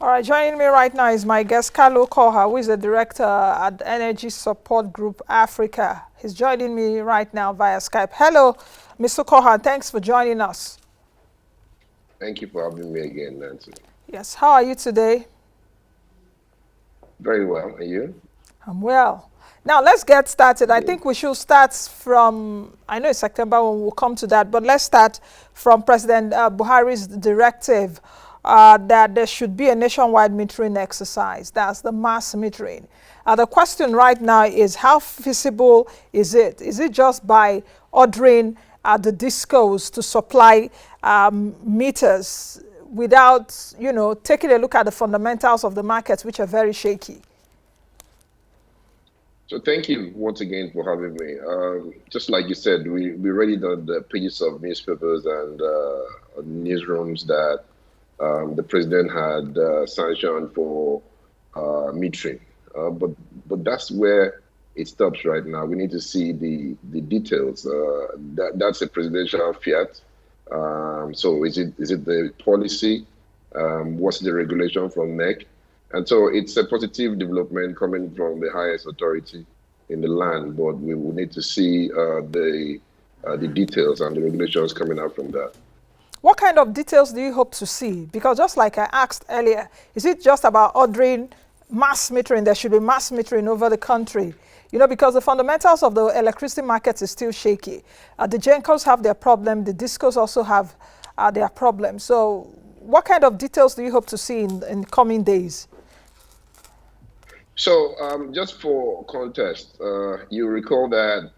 All right, joining me right now is my guest, Kalu Ukoha, who is the director at Energy Support Group Africa. He's joining me right now via Skype. Hello, Mr. Ukoha, thanks for joining us. Thank you for having me again, Nancy. Yes, how are you today? Very well, and you? I'm well. Now, let's get started. I Good. think we should start from, I know it's September when we'll come to that, but let's start from President Buhari's directive that there should be a nationwide metering exercise. That's the mass metering. The question right now is how feasible is it? Is it just by ordering the discos to supply meters without, taking a look at the fundamentals of the markets, which are very shaky? So thank you once again for having me. Just like you said, we read on the pages of newspapers and newsrooms that the president had sanctioned for metering. But that's where it stops right now. We need to see the details. That's a presidential fiat. So is it the policy? What's the regulation from NEC? And so it's a positive development coming from the highest authority in the land, but we will need to see the details and the regulations coming out from that. What kind of details do you hope to see? Because just like I asked earlier, is it just about ordering mass metering? There should be mass metering over the country. Because the fundamentals of the electricity market is still shaky. The GENCOs have their problem. The DISCOs also have their problem. So what kind of details do you hope to see in coming days? So just for context, you recall that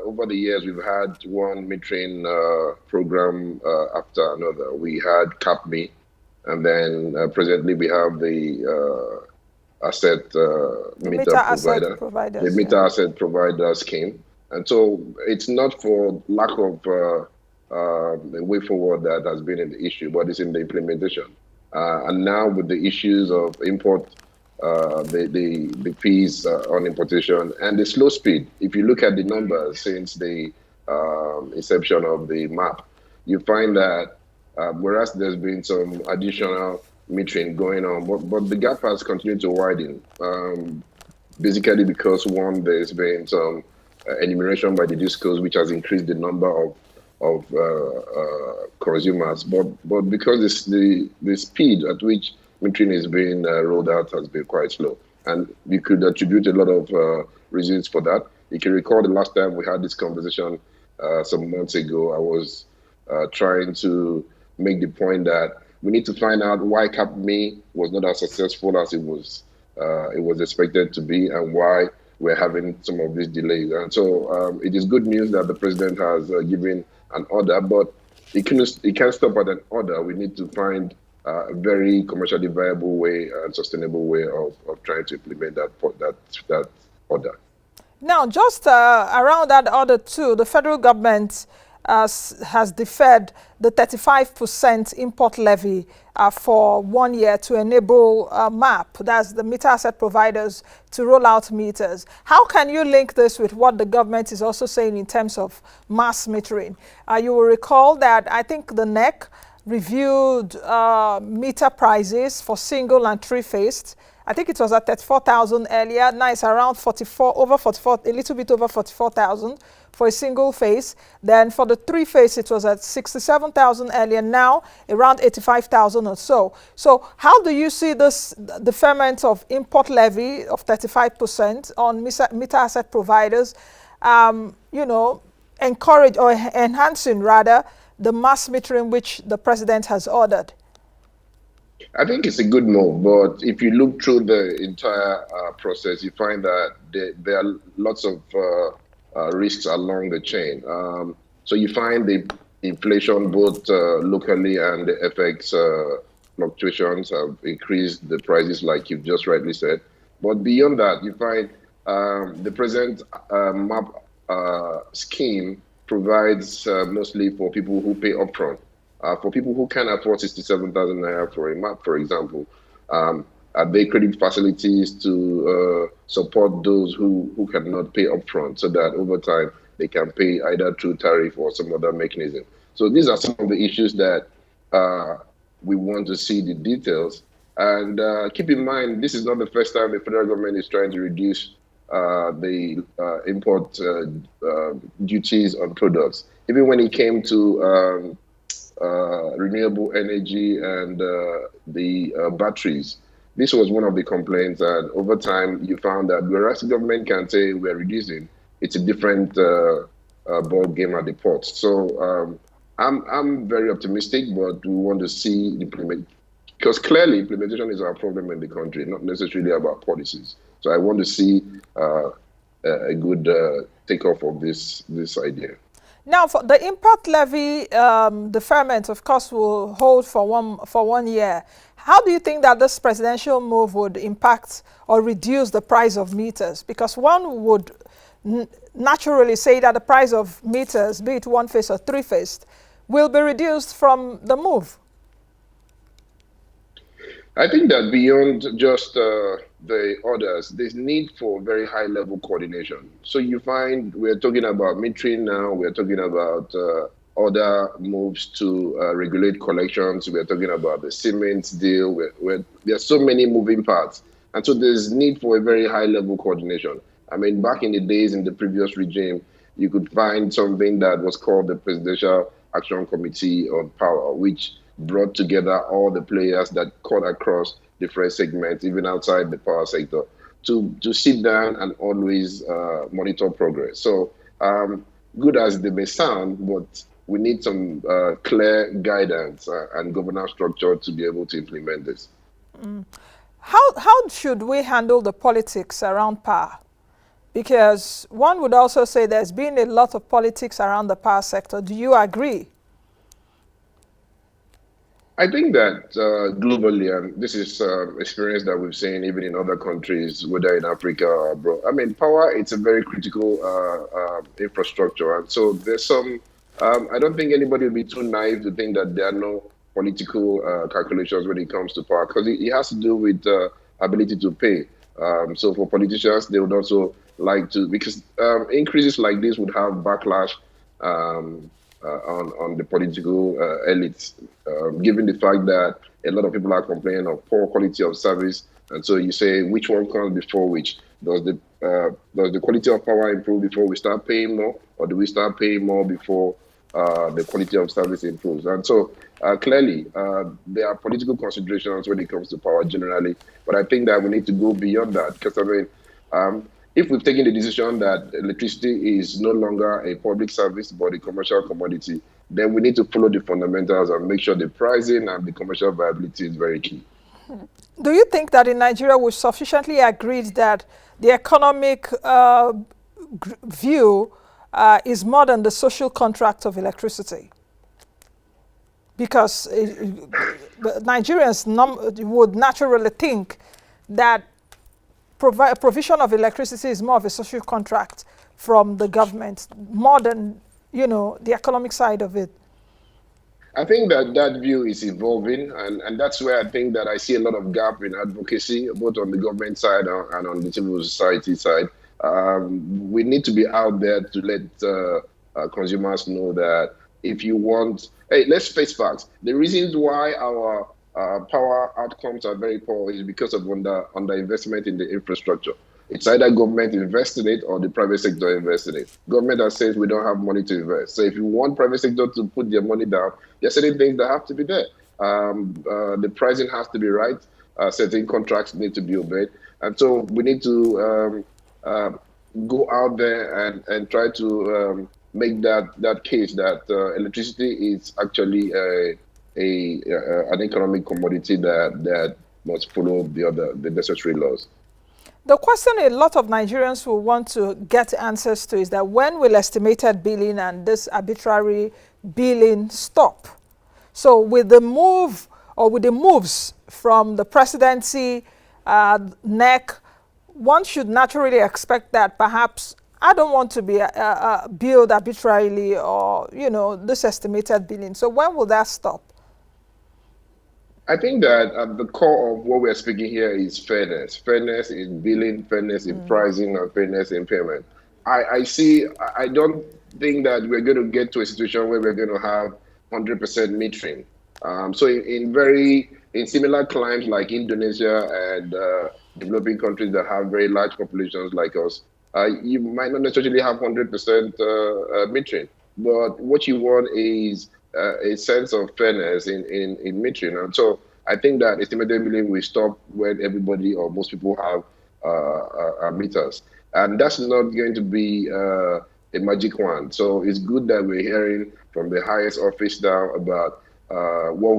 over the years we've had one metering program after another. We had CAPME, and then presently we have the asset meter provider, the meter asset provider scheme. And so it's not for lack of the way forward that has been in the issue, but it's in the implementation. And now with the issues of import, the fees on importation and the slow speed. If you look at the numbers since the inception of the map, you find that whereas there's been some additional metering going on, but the gap has continued to widen. Basically because one, there's been some enumeration by the DISCOs, which has increased the number of consumers, but because the speed at which metering is being rolled out has been quite slow. And you could attribute a lot of reasons for that. You can recall the last time we had this conversation some months ago, I was trying to make the point that we need to find out why CAPME was not as successful as it was expected to be, and why we're having some of these delays. And so it is good news that the president has given an order, but it can't stop at an order. We need to find a very commercially viable way and sustainable way of trying to implement that order. Now, just around that order too, the federal government has deferred the 35% import levy for 1 year to enable MAP, that's the meter asset providers, to roll out meters. How can you link this with what the government is also saying in terms of mass metering? You will recall that I think the NEC reviewed meter prices for single and three-phased. I think it was at 34,000 earlier. Now it's around 44, a little bit over 44,000 for a single phase. Then for the three-phase, it was at 67,000 earlier. Now around 85,000 or so. So how do you see this deferment of import levy of 35% on meter asset providers, encourage or enhancing rather the mass metering which the president has ordered? I think it's a good move, but if you look through the entire process, you find that there are lots of risks along the chain. So you find the inflation both locally and the FX fluctuations have increased the prices, like you've just rightly said. But beyond that, you find the present MAP scheme provides mostly for people who pay upfront. For people who can afford 67,000 naira for a MAP, for example, are there credit facilities to support those who cannot pay upfront, so that over time they can pay either through tariff or some other mechanism? So these are some of the issues that we want to see the details. And keep in mind, this is not the first time the federal government is trying to reduce the import duties on products. Even when it came to renewable energy and the batteries, this was one of the complaints. And over time, you found that whereas the government can say we're reducing, it's a different ball game at the port. So I'm very optimistic, but we want to see implement, because clearly implementation is our problem in the country, not necessarily about policies. So I want to see a good takeoff of this idea. Now, for the import levy deferment, of course, will hold for 1 year. How do you think that this presidential move would impact or reduce the price of meters? Because one would naturally say that the price of meters, be it one-phase or three-phase, will be reduced from the move. I think that beyond just the orders, there's need for very high-level coordination. So you find we're talking about metering now, we're talking about other moves to regulate collections, we're talking about the cement deal, there's so many moving parts. And so there's need for a very high-level coordination. I mean, back in the days in the previous regime, you could find something that was called the Presidential Action Committee on Power, which brought together all the players that cut across different segments, even outside the power sector, to sit down and always monitor progress. So good as they may sound, but we need some clear guidance and governance structure to be able to implement this. How should we handle the politics around power? Because one would also say there's been a lot of politics around the power sector. Do you agree? I think that globally, and this is experience that we've seen even in other countries, whether in Africa or abroad. I mean, power, it's a very critical infrastructure. And so there's some, I don't think anybody will be too naive to think that there are no political calculations when it comes to power, because it has to do with ability to pay. So for politicians, they would also like to, because increases like this would have backlash on the political elites, given the fact that a lot of people are complaining of poor quality of service. And so you say, which one comes before which? Does the quality of power improve before we start paying more, or do we start paying more before the quality of service improves? And so clearly, there are political considerations when it comes to power generally, but I think that we need to go beyond that, because I mean, if we've taken the decision that electricity is no longer a public service but a commercial commodity, then we need to follow the fundamentals and make sure the pricing and the commercial viability is very key. Do you think that in Nigeria we sufficiently agreed that the economic view is more than the social contract of electricity? Because Nigerians would naturally think that provision of electricity is more of a social contract from the government, more than, you know, the economic side of it. I think that view is evolving, and that's where I think that I see a lot of gap in advocacy, both on the government side and on the civil society side. We need to be out there to let consumers know that if you want, hey, let's face facts. The reasons why our power outcomes are very poor is because of underinvestment in the infrastructure. It's either government invest in it or the private sector invest in it. Government that says we don't have money to invest. So if you want private sector to put their money down, there are certain things that have to be there. The pricing has to be right. Certain contracts need to be obeyed. And so we need to go out there and try to make that case that electricity is actually an economic commodity that must follow the necessary laws. The question a lot of Nigerians will want to get answers to is that when will estimated billing and this arbitrary billing stop? So with the move or with the moves from the presidency, NEC, one should naturally expect that perhaps I don't want to be billed arbitrarily or, you know, this estimated billing. So when will that stop? I think that at the core of what we're speaking here is fairness. Fairness in billing, fairness in pricing, and fairness in payment. I don't think that we're going to get to a situation where we're going to have 100% metering. So in very in similar climes like Indonesia and developing countries that have very large populations like us, you might not necessarily have 100% metering. But what you want is a sense of fairness in metering. And so I think that estimated billing will stop when everybody or most people have meters. And that's not going to be a magic wand. So it's good that we're hearing from the highest office down about what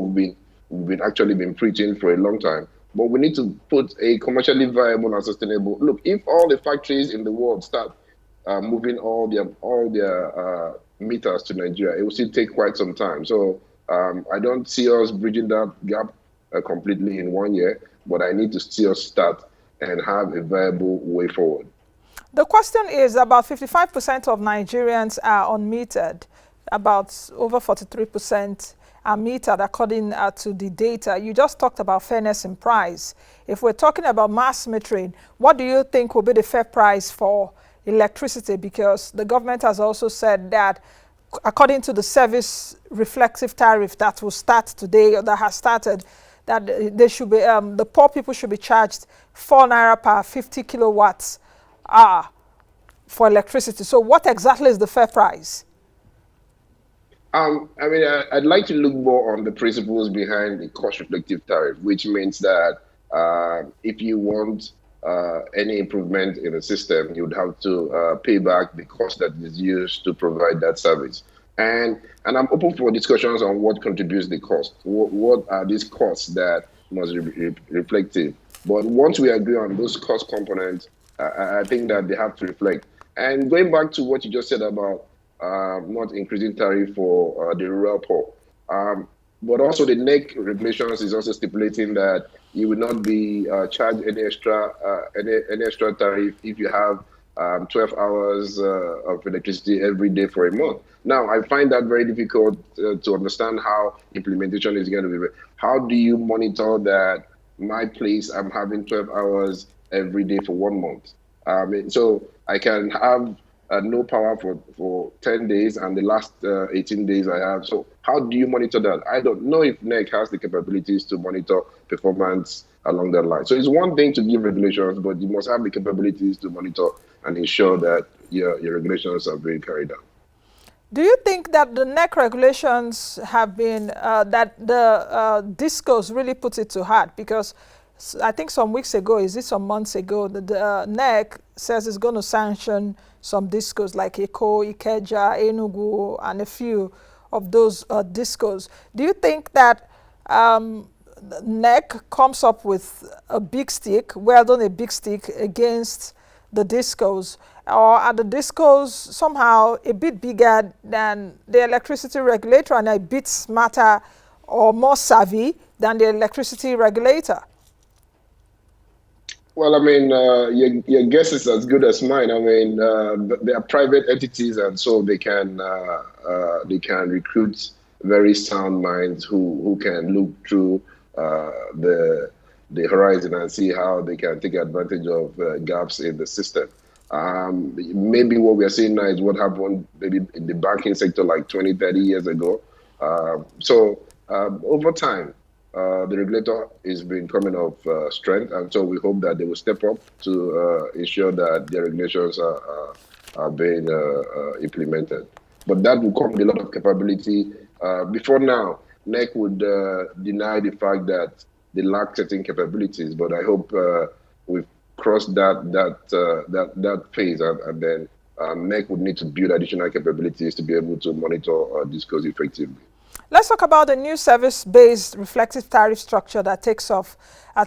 we've actually been preaching for a long time. But we need to put a commercially viable and sustainable look. If all the factories in the world start moving all their meters to Nigeria, it will still take quite some time. So I don't see us bridging that gap completely in 1 year, but I need to see us start and have a viable way forward. The question is about 55% of Nigerians are unmetered, about over 43% are metered according to the data. You just talked about fairness in price. If we're talking about mass metering, what do you think will be the fair price for electricity? Because the government has also said that according to the service reflective tariff that will start today, or that has started, that they should be, the poor people should be charged 4 naira per 50 kilowatts hour for electricity. So what exactly is the fair price? I mean, I'd like to look more on the principles behind the cost reflective tariff, which means that if you want any improvement in the system, you would have to pay back the cost that is used to provide that service. And I'm open for discussions on what contributes the cost. What are these costs that must be reflective? But once we agree on those cost components, I think that they have to reflect. And going back to what you just said about not increasing tariff for the rural poor, but also the NEC regulations is also stipulating that you will not be charged any extra tariff if you have 12 hours of electricity every day for a month. Now, I find that very difficult to understand how implementation is going to be. How do you monitor that my place, I'm having 12 hours every day for 1 month? So I can have no power for 10 days and the last 18 days I have. So how do you monitor that? I don't know if NEC has the capabilities to monitor performance along that line. So it's one thing to give regulations, but you must have the capabilities to monitor and ensure that your regulations are being carried out. Do you think that the NEC regulations have been, that the discos really puts it to heart? Because I think some weeks ago, is it some months ago, the NEC says it's going to sanction some discos like Eko, Ikeja, Enugu, and a few of those discos. Do you think that NEC comes up with a big stick, well done, a big stick against the discos, or are the discos somehow a bit bigger than the electricity regulator and a bit smarter or more savvy than the electricity regulator? Well, I mean, your guess is as good as mine. I mean, they are private entities, and so they can recruit very sound minds who can look through the horizon and see how they can take advantage of gaps in the system. Maybe what we are seeing now is what happened maybe in the banking sector like 20, 30 years ago. So over time, the regulator is been coming of strength, and so we hope that they will step up to ensure that their regulations are being implemented. But that will come with a lot of capability. Before now, NEC would deny the fact that they lack certain capabilities, but I hope we've crossed that phase, and then NEC would need to build additional capabilities to be able to monitor discos effectively. Let's talk about the new service-based reflective tariff structure that takes off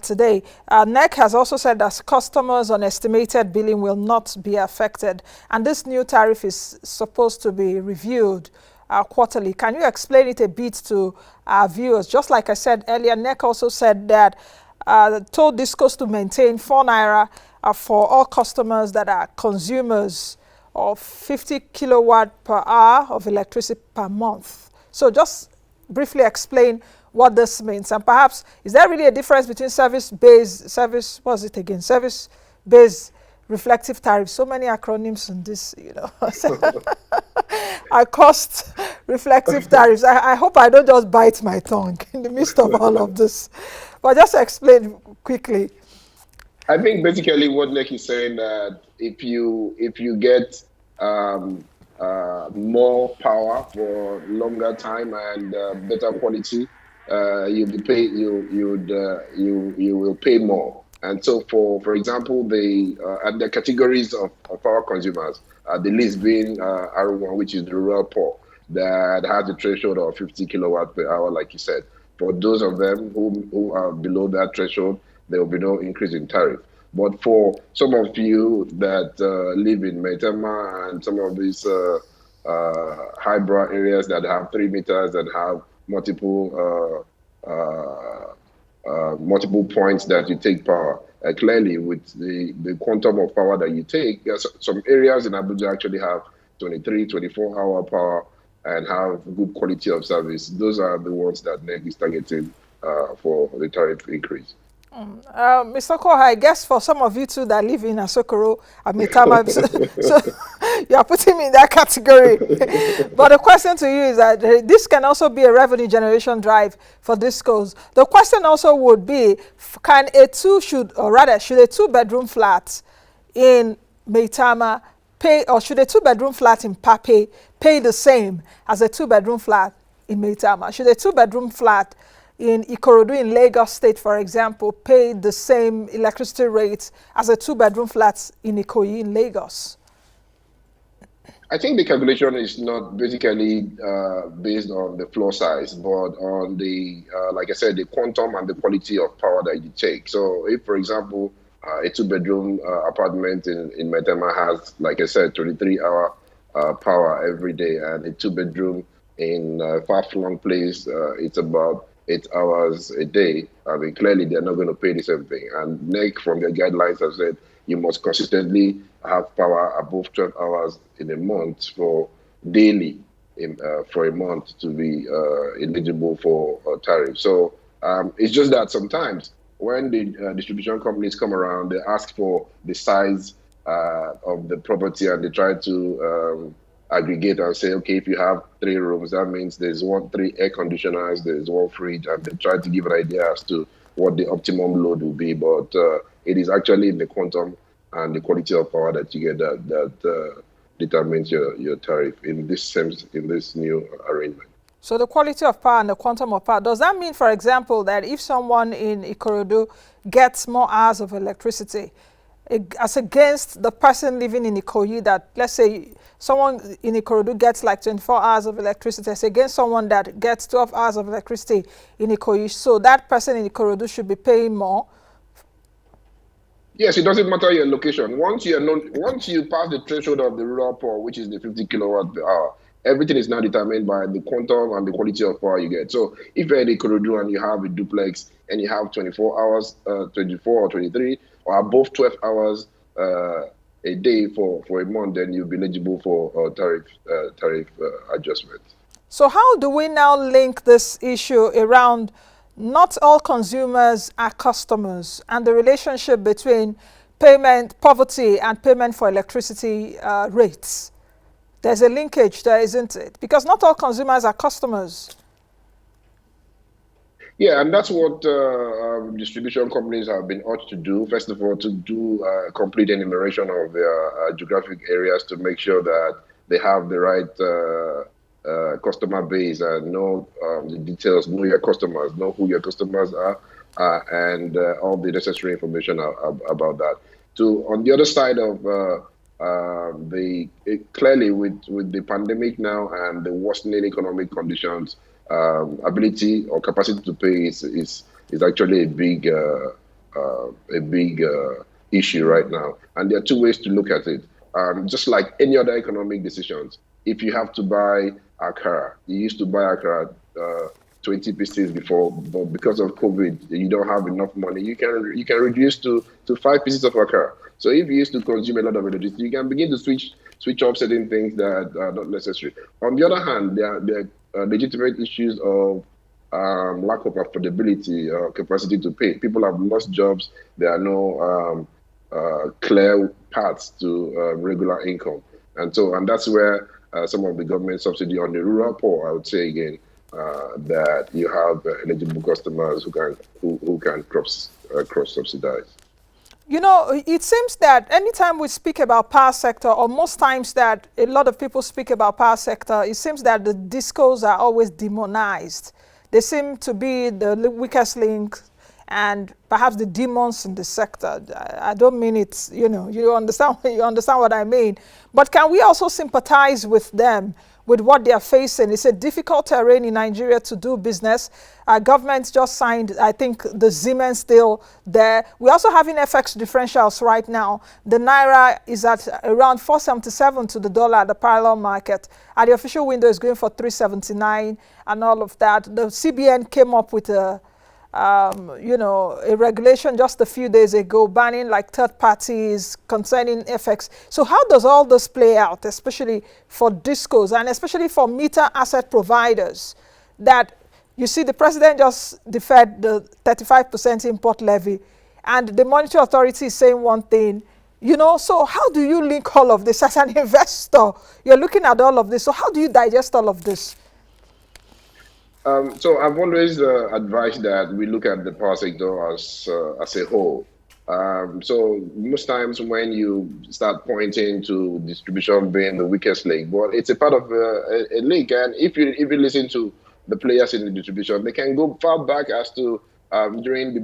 today. NEC has also said that customers on estimated billing will not be affected, and this new tariff is supposed to be reviewed quarterly. Can you explain it a bit to our viewers? Just like I said earlier, NEC also said that told discos to maintain 4 naira for all customers that are consumers of 50 kilowatt per hour of electricity per month. So just briefly explain what this means, and perhaps is there really a difference between service-based reflective tariff? So many acronyms in this, you know. are cost reflective tariffs. I hope I don't just bite my tongue in the midst of all of this. But just explain quickly. I think basically what Nick is saying that if you get um, more power for longer time and better quality, you'll be pay you will pay more. And so for example, the categories of power consumers, the least being R1, which is the rural poor, that has a threshold of 50 kilowatt per hour, like you said. For those of them who are below that threshold, there will be no increase in tariff. But for some of you that live in Maitama and some of these highbrow areas that have 3 meters and have multiple points that you take power, clearly with the quantum of power that you take, some areas in Abuja actually have 23, 24-hour power and have good quality of service. Those are the ones that NEG is targeting for the tariff increase. Mr. Koha, I guess for some of you too that live in Asokoro and Maitama, so you are putting me in that category. But the question to you is that this can also be a revenue generation drive for discos. The question also would be, should a two-bedroom flat in Maitama pay, or should a two-bedroom flat in Pape pay the same as a two-bedroom flat in Maitama? Should a two-bedroom flat in Ikorodu in Lagos State, for example, pay the same electricity rates as a two-bedroom flat in Ikoyi in Lagos? I think the calculation is not basically based on the floor size, but on the, like I said, the quantum and the quality of power that you take. So if, for example, a two-bedroom apartment in Maitama has, like I said, 23-hour power every day, and a two-bedroom in far-flung place, it's about 8 hours a day, I mean, clearly they're not going to pay the same thing. And NEC, from their guidelines, have said you must consistently have power above 12 hours in a month for daily for a month to be eligible for tariff. So it's just that sometimes when the distribution companies come around, they ask for the size of the property and they try to aggregate and say, okay, if you have 3 rooms, that means there's 3 air conditioners, there's 1 fridge, and they try to give an idea as to what the optimum load will be. But it is actually in the quantum and the quality of power that you get that determines your tariff in this new arrangement. So the quality of power and the quantum of power, does that mean, for example, that if someone in Ikorodu gets more hours of electricity, as against the person living in Ikoyi, that, let's say, someone in Ikorodu gets like 24 hours of electricity, as against someone that gets 12 hours of electricity in Ikoyi, so that person in Ikorodu should be paying more? Yes, it doesn't matter your location. Once you pass the threshold of the rural power, which is the 50 kilowatt per hour, everything is now determined by the quantum and the quality of power you get. So if you're in Ikorodu and you have a duplex and you have 24 hours, 24 or 23, or above 12 hours a day for a month, then you'll be eligible for tariff adjustment. So how do we now link this issue around not all consumers are customers and the relationship between poverty and payment for electricity rates? There's a linkage there, isn't it? Because not all consumers are customers. Yeah, and that's what distribution companies have been urged to do. First of all, to do complete enumeration of their geographic areas to make sure that they have the right customer base and know the details, know your customers, know who your customers are, and all the necessary information about that. On the other side of clearly with the pandemic now and the worsening economic conditions, ability or capacity to pay is actually a big issue right now. And there are 2 ways to look at it. Just like any other economic decisions, if you have to buy akara, you used to buy akara 20 pieces before, but because of COVID, you don't have enough money. You can reduce to 5 pieces of akara. So if you used to consume a lot of electricity, you can begin to switch off certain things that are not necessary. On the other hand, there are legitimate issues of lack of affordability or capacity to pay. People have lost jobs. There are no clear paths to regular income. And that's where some of the government subsidy on the rural poor. I would say again that you have eligible customers who can cross subsidize. You know, it seems that anytime we speak about power sector, or most times that a lot of people speak about power sector, it seems that the discos are always demonized. They seem to be the weakest link and perhaps the demons in the sector. I don't mean it, you know, you understand what I mean. But can we also sympathize with them, with what they are facing? It's a difficult terrain in Nigeria to do business. Our government just signed, I think, the Siemens deal there. We're also having FX differentials right now. The Naira is at around 477 to the dollar at the parallel market. At the official window, is going for 379 and all of that. The CBN came up with a regulation just a few days ago banning like third parties concerning FX. So how does all this play out, especially for discos and especially for meter asset providers, that you see the president just deferred the 35% import levy and the monetary authority is saying one thing, you know? So how do you link all of this as an investor? You're looking at all of this. So how do you digest all of this? So I've always advised that we look at the power sector as a whole. So most times when you start pointing to distribution being the weakest link, well, it's a part of a link. And if you listen to the players in the distribution, they can go far back as to during the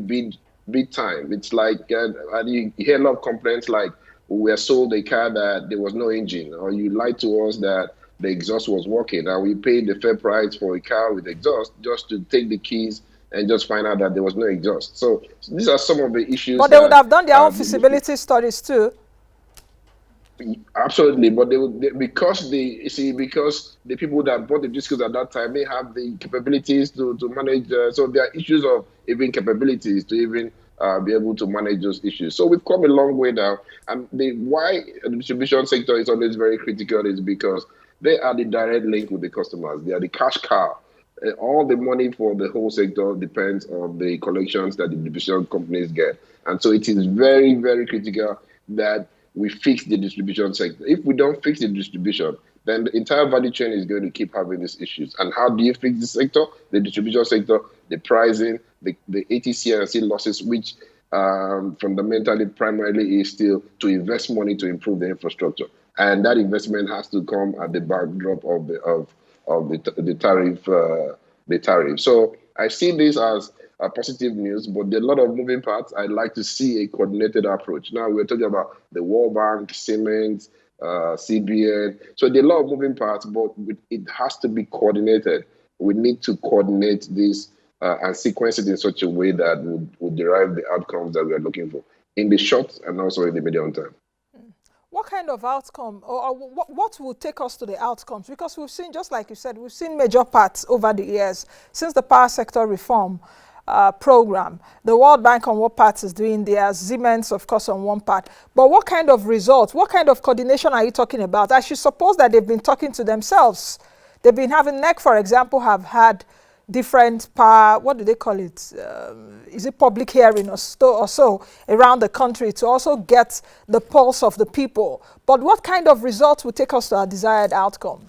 bid time. It's like you hear a lot of complaints like, we were sold a car that there was no engine, or you lied to us that the exhaust was working, and we paid the fair price for a car with exhaust just to take the keys and just find out that there was no exhaust. So these are some of the issues. But they would have done their own feasibility studies too. Absolutely, but because the people that bought the discos at that time, they have the capabilities to manage. So there are issues of even capabilities to even be able to manage those issues. So we've come a long way now, and why the distribution sector is always very critical is because they are the direct link with the customers. They are the cash cow. All the money for the whole sector depends on the collections that the distribution companies get. And so it is very, very critical that we fix the distribution sector. If we don't fix the distribution, then the entire value chain is going to keep having these issues. And how do you fix the sector? The distribution sector, the pricing, the ATC and C losses, which fundamentally, primarily is still to invest money to improve the infrastructure. And that investment has to come at the backdrop of the tariff. So I see this as a positive news, but there are a lot of moving parts. I'd like to see a coordinated approach. Now we're talking about the World Bank, Siemens, CBN. So there are a lot of moving parts, but it has to be coordinated. We need to coordinate this and sequence it in such a way that would derive the outcomes that we are looking for in the short and also in the medium term. What kind of outcome, or what will take us to the outcomes? Because we've seen, just like you said, we've seen major parts over the years since the power sector reform program. The World Bank on what part is doing there, Siemens, of course, on one part. But what kind of results, what kind of coordination are you talking about? I should suppose that they've been talking to themselves. They've been having, NEC, for example, have had different power, what do they call it? Is it public hearing or so around the country to also get the pulse of the people? But what kind of results will take us to our desired outcome?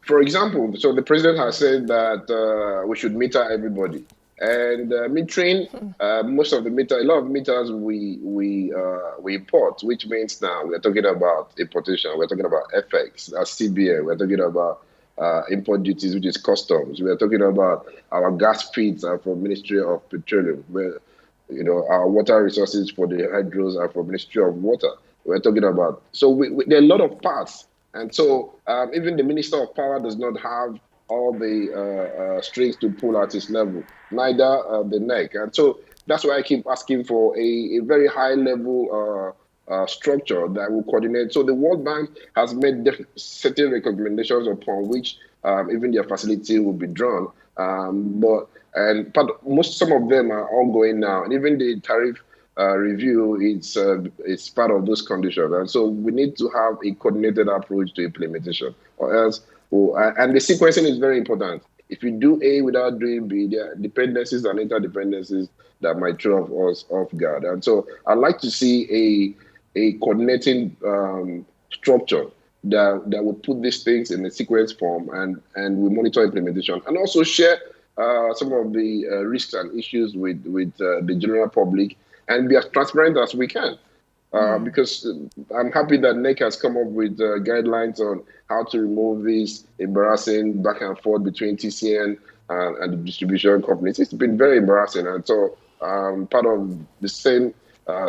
For example, so the president has said that we should meter everybody. And metering, a lot of meters we import, which means now we're talking about importation, we're talking about FX, that's CBN, we're talking about import duties, which is customs. We're talking about our gas feeds are from Ministry of Petroleum. Our water resources for the hydros are from Ministry of Water. We're talking about, so there are a lot of parts. And so even the Minister of Power does not have all the strings to pull at his level, neither the NEC. And so that's why I keep asking for a very high level structure that will coordinate. So the World Bank has made certain recommendations upon which even their facility will be drawn. Some of them are ongoing now, and even the tariff review it's part of those conditions. And so we need to have a coordinated approach to implementation, or else. And the sequencing is very important. If you do A without doing B, there are dependencies and interdependencies that might throw us off guard. And so I'd like to see a coordinating structure that would put these things in a sequence form, and we monitor implementation, and also share some of the risks and issues with the general public, and be as transparent as we can. Because I'm happy that NEC has come up with guidelines on how to remove these embarrassing back and forth between TCN and the distribution companies. It's been very embarrassing, and so part of the same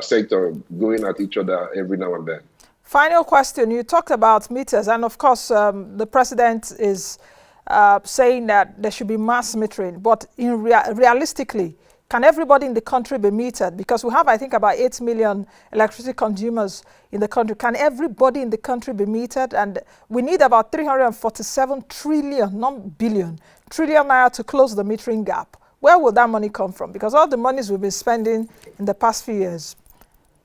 sector going at each other every now and then. Final question. You talked about meters, and of course, the president is saying that there should be mass metering. But realistically, can everybody in the country be metered? Because we have, I think, about 8 million electricity consumers in the country. Can everybody in the country be metered? And we need about 347 trillion, not billion, trillion naira to close the metering gap. Where will that money come from? Because all the monies we've been spending in the past few years,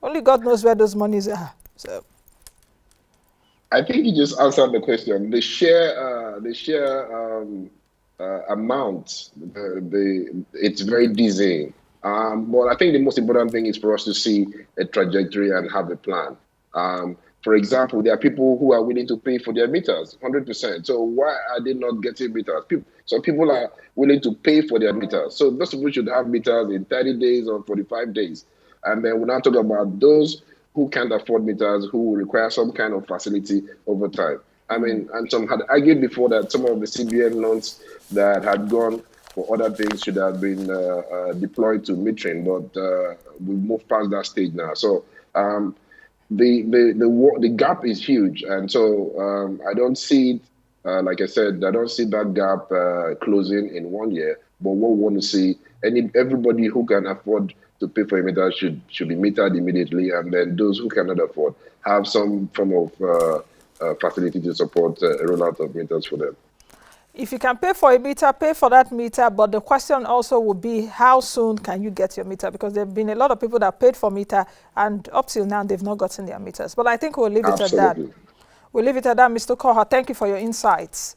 only God knows where those monies are. So I think you just answered the question. The share amount, it's very dizzying. But I think the most important thing is for us to see a trajectory and have a plan. For example, there are people who are willing to pay for their meters, 100%. So why are they not getting meters? Some people are willing to pay for their meters. So those people should have meters in 30 days or 45 days. And then we're not talking about those who can't afford meters, who will require some kind of facility over time. I mean, and some had argued before that some of the CBN loans that had gone for other things should have been deployed to metering, but we've moved past that stage now. So the gap is huge, and so I don't see it, like I said, I don't see that gap closing in 1 year. But what we want to see, everybody who can afford to pay for a meter should be metered immediately, and then those who cannot afford have some form of facility to support a rollout of meters for them. If you can pay for a meter, pay for that meter. But the question also would be, how soon can you get your meter? Because there have been a lot of people that paid for meter, and up till now, they've not gotten their meters. But I think we'll leave it at that. We'll leave it at that, Mr. Ukoha. Thank you for your insights.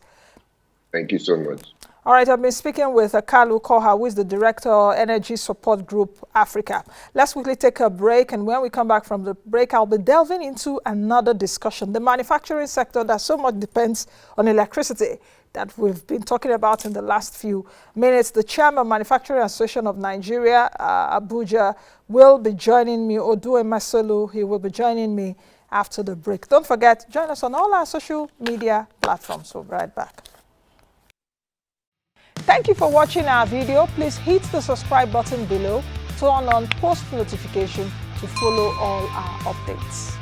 Thank you so much. All right, I've been speaking with Kalu Ukoha, who is the Director of Energy Support Group Africa. Let's quickly take a break, and when we come back from the break, I'll be delving into another discussion. The manufacturing sector that so much depends on electricity that we've been talking about in the last few minutes. The Chairman of Manufacturing Association of Nigeria, Abuja, will be joining me, Odue Masolu. He will be joining me after the break. Don't forget, join us on all our social media platforms. We'll be right back. Thank you for watching our video. Please hit the subscribe button below, turn on post notification to follow all our updates.